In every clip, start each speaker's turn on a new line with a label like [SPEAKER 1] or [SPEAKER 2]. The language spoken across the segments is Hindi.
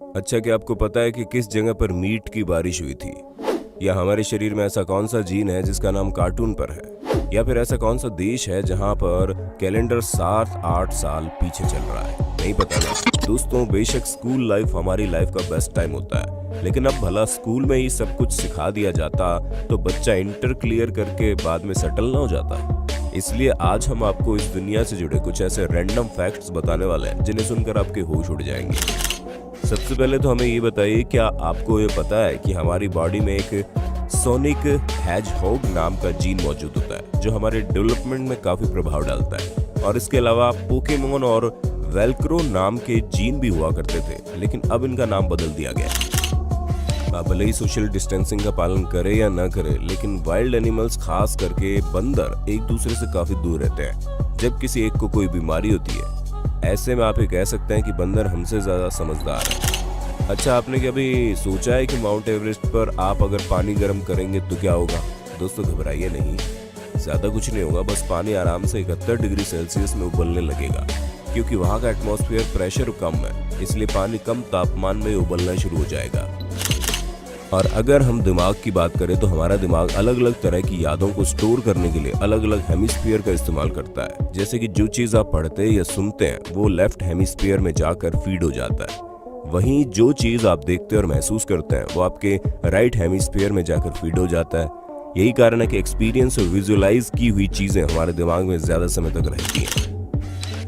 [SPEAKER 1] अच्छा, क्या आपको पता है कि किस जगह पर मीट की बारिश हुई थी? या हमारे शरीर में ऐसा कौन सा जीन है जिसका नाम कार्टून पर है? या फिर ऐसा कौन सा देश है जहां पर कैलेंडर 7-8 साल पीछे चल रहा है? नहीं पता ना? दोस्तों, बेशक स्कूल लाइफ हमारी लाइफ का बेस्ट टाइम होता है, लेकिन अब भला स्कूल में ही सब कुछ सिखा दिया जाता तो बच्चा इंटर क्लियर करके बाद में सेटल ना हो जाता। इसलिए आज हम आपको इस दुनिया से जुड़े कुछ ऐसे रैंडम फैक्ट्स बताने वाले हैं जिन्हें सुनकर आपके होश उड़ जाएंगे। सबसे पहले तो हमें ये बताइए, क्या आपको ये पता है कि हमारी बॉडी में एक सोनिक हेजहॉग नाम का जीन मौजूद होता है जो हमारे डेवलपमेंट में काफी प्रभाव डालता है। और इसके अलावा पोकेमोन और वेल्क्रो नाम के जीन भी हुआ करते थे, लेकिन अब इनका नाम बदल दिया गया। आप भले ही सोशल डिस्टेंसिंग का पालन करे या ना करे, लेकिन वाइल्ड एनिमल्स खास करके बंदर एक दूसरे से काफी दूर रहते हैं जब किसी एक को कोई बीमारी होती है। ऐसे में आप ये कह सकते हैं कि बंदर हमसे ज्यादा समझदार है। अच्छा, आपने कभी सोचा है कि माउंट एवरेस्ट पर आप अगर पानी गर्म करेंगे तो क्या होगा? दोस्तों, घबराइए नहीं, ज्यादा कुछ नहीं होगा, बस पानी आराम से 71 डिग्री सेल्सियस में उबलने लगेगा, क्योंकि वहां का एटमॉस्फेयर प्रेशर कम है, इसलिए पानी कम तापमान में उबलना शुरू हो जाएगा। और अगर हम दिमाग की बात करें तो हमारा दिमाग अलग अलग तरह की यादों को स्टोर करने के लिए अलग अलग हेमिस्फीयर का इस्तेमाल करता है। जैसे कि जो चीज आप पढ़ते या सुनते हैं वो लेफ्ट हेमिस्फीयर में जाकर फीड हो जाता है, वहीं जो चीज आप देखते और महसूस करते हैं वो आपके राइट हेमिस्फीयर में जाकर फीड हो जाता है। यही कारण है कि एक्सपीरियंस और विजुअलाइज की हुई चीजें हमारे दिमाग में ज्यादा समय तक रहती हैं।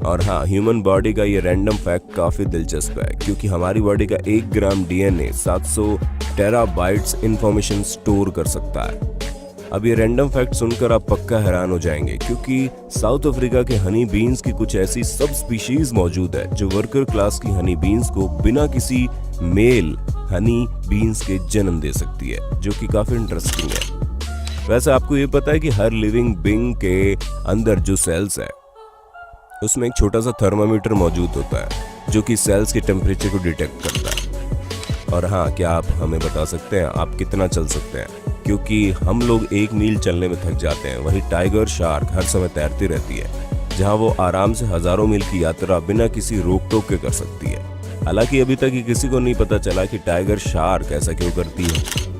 [SPEAKER 1] और हाँ, ह्यूमन बॉडी का ये रैंडम फैक्ट काफी दिलचस्प है, क्योंकि हमारी बॉडी का 1 ग्राम डीएनए 700 टेराबाइट्स इंफॉर्मेशन स्टोर कर सकता है। अब ये रैंडम फैक्ट सुनकर आप पक्का हैरान हो जाएंगे, क्योंकि साउथ अफ्रीका के हनी बीन्स की कुछ ऐसी सब स्पीशीज मौजूद है जो वर्कर क्लास की हनी बीन्स को बिना किसी मेल हनी बीन्स के जन्म दे सकती है, जो कि काफी इंटरेस्टिंग है। वैसे आपको ये पता है कि हर लिविंग बीइंग के अंदर जो सेल्स है उसमें एक छोटा सा थर्मामीटर मौजूद होता है जो कि सेल्स के टेम्परेचर को डिटेक्ट करता है। और हाँ, क्या आप हमें बता सकते हैं आप कितना चल सकते हैं? क्योंकि हम लोग 1 मील चलने में थक जाते हैं, वहीं टाइगर शार्क हर समय तैरती रहती है, जहां वो आराम से हजारों मील की यात्रा बिना किसी रोक टोक के कर सकती है। हालांकि अभी तक ये किसी को नहीं पता चला कि टाइगर शार्क ऐसा क्यों करती है।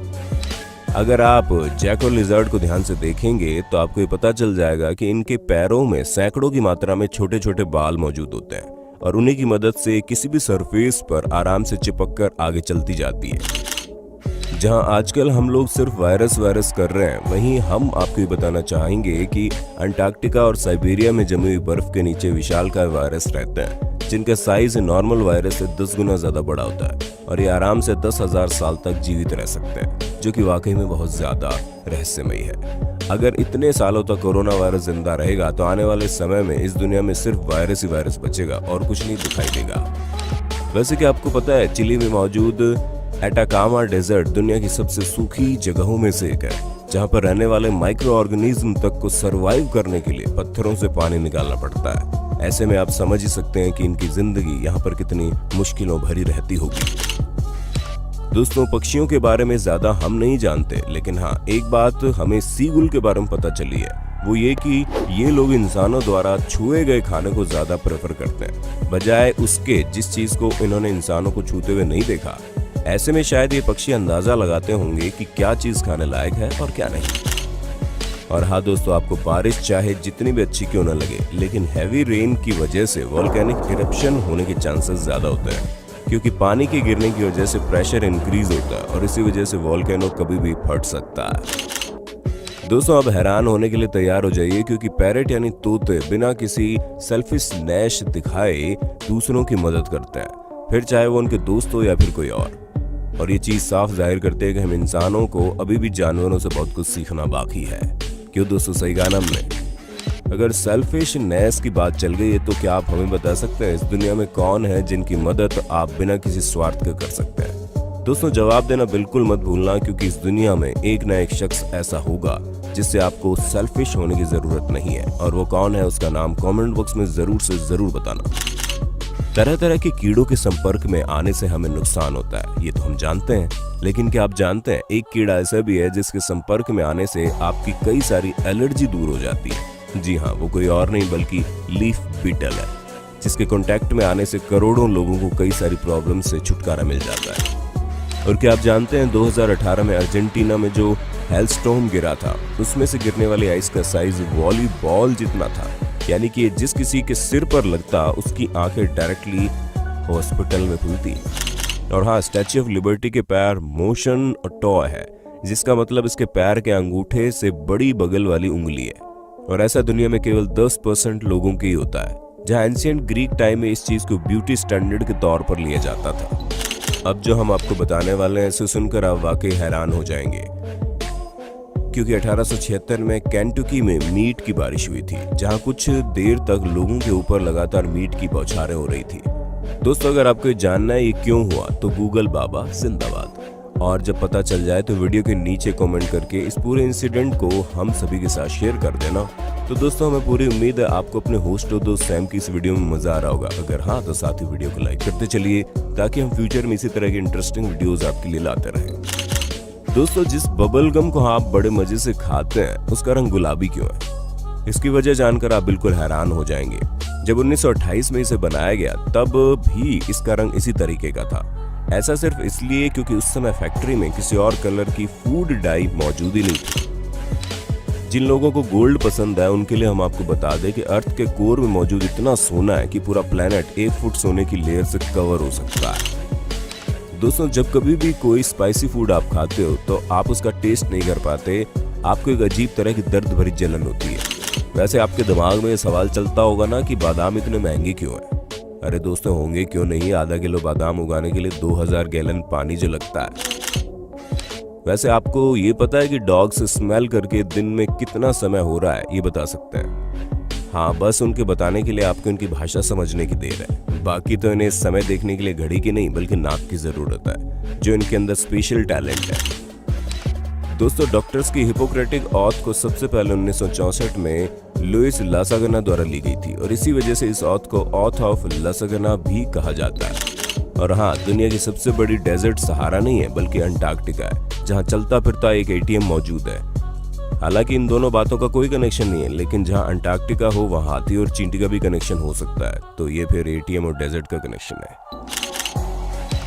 [SPEAKER 1] अगर आप जैको लिजर्ड को ध्यान से देखेंगे तो आपको ये पता चल जाएगा कि इनके पैरों में सैकड़ों की मात्रा में छोटे छोटे बाल मौजूद होते हैं, और उन्हीं की मदद से किसी भी सरफेस पर आराम से चिपक कर आगे चलती जाती है। जहां आजकल हम लोग सिर्फ वायरस कर रहे हैं, वहीं हम आपको ये बताना चाहेंगे कि अंटार्कटिका और साइबेरिया में जमी हुई बर्फ के नीचे विशालकाय वायरस रहते हैं, जिनका साइज नॉर्मल वायरस से 10 गुना ज्यादा बड़ा होता है, और ये आराम से 10,000 साल तक जीवित रह सकते हैं, जो कि वाकई में बहुत ज्यादा रहस्यमयी है। अगर इतने सालों तक कोरोना वायरस जिंदा रहेगा तो आने वाले समय में इस दुनिया में सिर्फ वायरस ही वायरस बचेगा और कुछ नहीं दिखाई देगा। वैसे क्या आपको पता है, चिली में मौजूद एटाकामा डेजर्ट दुनिया की सबसे सूखी जगहों में से एक है, जहां पर रहने वाले माइक्रो ऑर्गेनिज्म तक को सरवाइव करने के लिए पत्थरों से पानी निकालना पड़ता है। ऐसे में आप समझ ही सकते हैं कि इनकी जिंदगी यहाँ पर कितनी मुश्किलों भरी रहती होगी। दोस्तों, पक्षियों के बारे में ज्यादा हम नहीं जानते, लेकिन हाँ, एक बात हमें सीगुल के बारे में पता चली है, वो ये कि ये लोग इंसानों द्वारा छुए गए खाने को ज्यादा प्रेफर करते हैं, बजाय उसके जिस चीज को इन्होंने इंसानों को छूते हुए नहीं देखा। ऐसे में शायद ये पक्षी अंदाजा लगाते होंगे कि क्या चीज खाने लायक है और क्या नहीं। और हाँ दोस्तों, आपको बारिश चाहे जितनी भी अच्छी क्यों न लगे, लेकिन हैवी रेन की वजह से वोल्केनिक इरप्शन होने के चांसेस ज्यादा होते हैं, क्योंकि पानी के गिरने की वजह से प्रेशर इंक्रीज होता है और इसी वजह से वोल्केनो कभी भी फट सकता है। दोस्तों, अब हैरान होने के लिए तैयार हो जाइए, क्योंकि पैरेट यानी तोते बिना किसी सेल्फिशनेस दिखाए दूसरों की मदद करते हैं, फिर चाहे वो उनके दोस्त हो या फिर कोई और ये चीज साफ जाहिर करते हैं कि हम इंसानों को अभी भी जानवरों से बहुत कुछ सीखना बाकी है। क्यों दोस्तों, सही कहा ना हमने? अगर सेल्फिशनेस की बात चल गई है तो क्या आप हमें बता सकते हैं इस दुनिया में कौन है जिनकी मदद आप बिना किसी स्वार्थ के कर सकते हैं? दोस्तों, जवाब देना बिल्कुल मत भूलना, क्योंकि इस दुनिया में एक ना एक शख्स ऐसा होगा जिससे आपको सेल्फिश होने की जरूरत नहीं है, और वो कौन है उसका नाम कमेंट बॉक्स में जरूर से जरूर बताना। तरह तरह के कीड़ों के संपर्क में आने से हमें नुकसान होता है, ये तो हम जानते हैं, लेकिन क्या आप जानते हैं एक कीड़ा ऐसा भी है जिसके संपर्क में आने से आपकी कई सारी एलर्जी दूर हो जाती है? जी हाँ, वो कोई और नहीं बल्कि लीफ बीटल है। जिसके कांटेक्ट में आने से करोड़ों लोगों को कई सारी प्रॉब्लम से छुटकारा मिल जाता है। और क्या आप जानते हैं 2018 में अर्जेंटीना में जो हेलस्टॉर्म गिरा था, उसमें से गिरने वाली आइस का साइज वॉलीबॉल जितना था, यानी कि जिस किसी के सिर पर लगता उसकी आंखें डायरेक्टली हॉस्पिटल में खुलती। और हाँ, स्टैच्यू ऑफ लिबर्टी के पैर मोशन टॉय है, जिसका मतलब इसके पैर के अंगूठे से बड़ी बगल वाली उंगली है। और ऐसा दुनिया में केवल 10% लोगों के ही होता है, जहाँ एंशिएंट ग्रीक टाइम में इस चीज को ब्यूटी स्टैंडर्ड के तौर पर लिया जाता था। अब जो हम आपको बताने वाले हैं इसे सुनकर आप वाकई हैरान हो जाएंगे, क्योंकि 1876 में केंटुकी में मीट की बारिश हुई थी, जहां कुछ देर तक लोगों के ऊपर लगातार मीट की बौछारें हो रही थी। दोस्तों, अगर आपको जानना है ये क्यों हुआ तो गूगल बाबा जिंदाबाद। और जब पता चल जाए तो वीडियो के नीचे कमेंट करके इस पूरे इंसिडेंट को हम सभी के साथ शेयर कर देना। तो दोस्तों, हमें पूरी उम्मीद है आपको अपने होस्ट और दोस्त सैम की इस वीडियो में मजा आ रहा होगा। अगर हाँ तो साथ ही वीडियो को लाइक करते चलिए, ताकि हम फ्यूचर में इसी तरह की इंटरेस्टिंग वीडियोस आपके लिए लाते रहें। दोस्तों, जिस बबल गम को आप बड़े मजे से खाते हैं उसका रंग गुलाबी क्यों है, इसकी वजह जानकर आप बिल्कुल हैरान हो जाएंगे। जब 1928 में इसे बनाया गया तब भी इसका रंग इसी तरीके का था। ऐसा सिर्फ इसलिए क्योंकि उस समय फैक्ट्री में किसी और कलर की फूड डाई मौजूद ही नहीं थी। जिन लोगों को गोल्ड पसंद है उनके लिए हम आपको बता दें कि अर्थ के कोर में मौजूद इतना सोना है कि पूरा प्लेनेट 1 फुट सोने की लेयर से कवर हो सकता है। दोस्तों, जब कभी भी कोई स्पाइसी फूड आप खाते हो तो आप उसका टेस्ट नहीं कर पाते, आपको एक अजीब तरह की दर्द भरी जलन होती है। वैसे आपके दिमाग में ये सवाल चलता होगा ना कि बादाम इतने महंगे क्यों हैं? अरे दोस्तों, होंगे क्यों नहीं, आधा किलो बादाम उगाने के लिए 2000 गैलन पानी जो लगता है। वैसे आपको ये पता है कि डॉग्स स्मेल करके दिन में कितना समय हो रहा है ये बता सकते हैं? हाँ, बस उनके बताने के लिए आपको उनकी भाषा समझने की देर है। बाकी तो इन्हें समय देखने के लिए घड़ी की नहीं बल्कि नाक की जरूरत है, जो इनके अंदर स्पेशल टैलेंट है। दोस्तों, डॉक्टर्स की हिपोक्रेटिक ऑथ को सबसे पहले 1964 में लुइस लासागना द्वारा ली गई थी, और इसी वजह से इस ऑथ को ऑथ ऑफ लासागना भी कहा जाता है। और हाँ, दुनिया की सबसे बड़ी डेजर्ट सहारा नहीं है बल्कि अंटार्कटिका है, जहाँ चलता फिरता एक ATM मौजूद है। हालांकि इन दोनों बातों का कोई कनेक्शन नहीं है, लेकिन जहाँ अंटार्कटिका हो वहाँ हाथी और चींटी का भी कनेक्शन हो सकता है, तो ये फिर ATM और डेजर्ट का कनेक्शन है।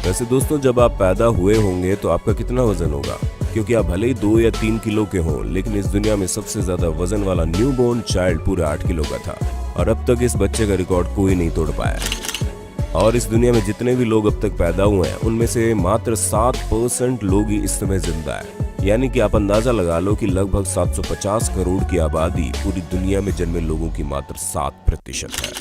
[SPEAKER 1] वैसे दोस्तों, जब आप पैदा हुए होंगे तो आपका कितना वजन होगा? क्योंकि आप भले ही 2 या 3 किलो के हों, लेकिन इस दुनिया में सबसे ज्यादा वजन वाला न्यूबॉर्न चाइल्ड पूरे 8 किलो का था, और अब तक इस बच्चे का रिकॉर्ड कोई नहीं तोड़ पाया। और इस दुनिया में जितने भी लोग अब तक पैदा हुए हैं उनमें से मात्र 7% लोग ही इस समय जिंदा है, यानी कि आप अंदाजा लगा लो कि लगभग 750 करोड़ की आबादी पूरी दुनिया में जन्मे लोगों की मात्र 7% है।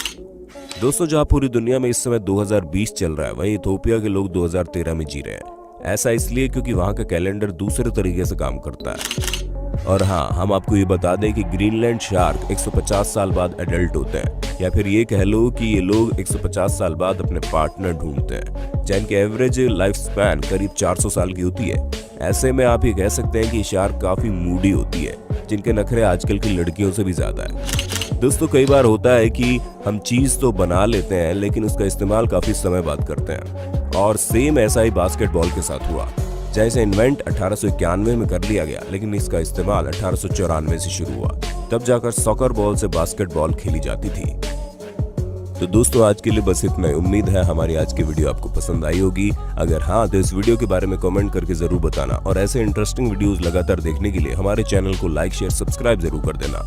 [SPEAKER 1] दोस्तों, जहाँ पूरी दुनिया में इस समय 2020 चल रहा है, वहीं इथोपिया के लोग 2013 में जी रहे हैं। ऐसा इसलिए क्योंकि वहाँ का कैलेंडर दूसरे तरीके से काम करता है। और हाँ, हम आपको ये बता दें कि ग्रीनलैंड शार्क 150 साल बाद एडल्ट होते हैं, या फिर ये कह लो कि ये लोग 150 साल बाद अपने पार्टनर ढूंढते हैं, जिनकी एवरेज लाइफ स्पैन करीब 400 साल की होती है। ऐसे में आप ये कह सकते हैं कि शार्क काफी मूडी होती है, जिनके नखरे आजकल की लड़कियों से भी ज्यादा है। दोस्तों, कई बार होता है कि हम चीज तो बना लेते हैं लेकिन उसका इस्तेमाल काफी समय बाद करते हैं, और सेम ऐसा ही बास्केटबॉल के साथ हुआ, जैसे इन्वेंट 1891 में कर लिया गया, लेकिन इसका इस्तेमाल 1894 से शुरू हुआ। तब जाकर सॉकर बॉल से बास्केटबॉल खेली जाती थी। तो दोस्तों, आज के लिए बस इतना ही। उम्मीद है हमारी आज की वीडियो आपको पसंद आई होगी। अगर हाँ तो इस वीडियो के बारे में कमेंट करके जरूर बताना, और ऐसे इंटरेस्टिंग वीडियोस लगातार देखने के लिए हमारे चैनल को लाइक, शेयर, सब्सक्राइब जरूर कर देना।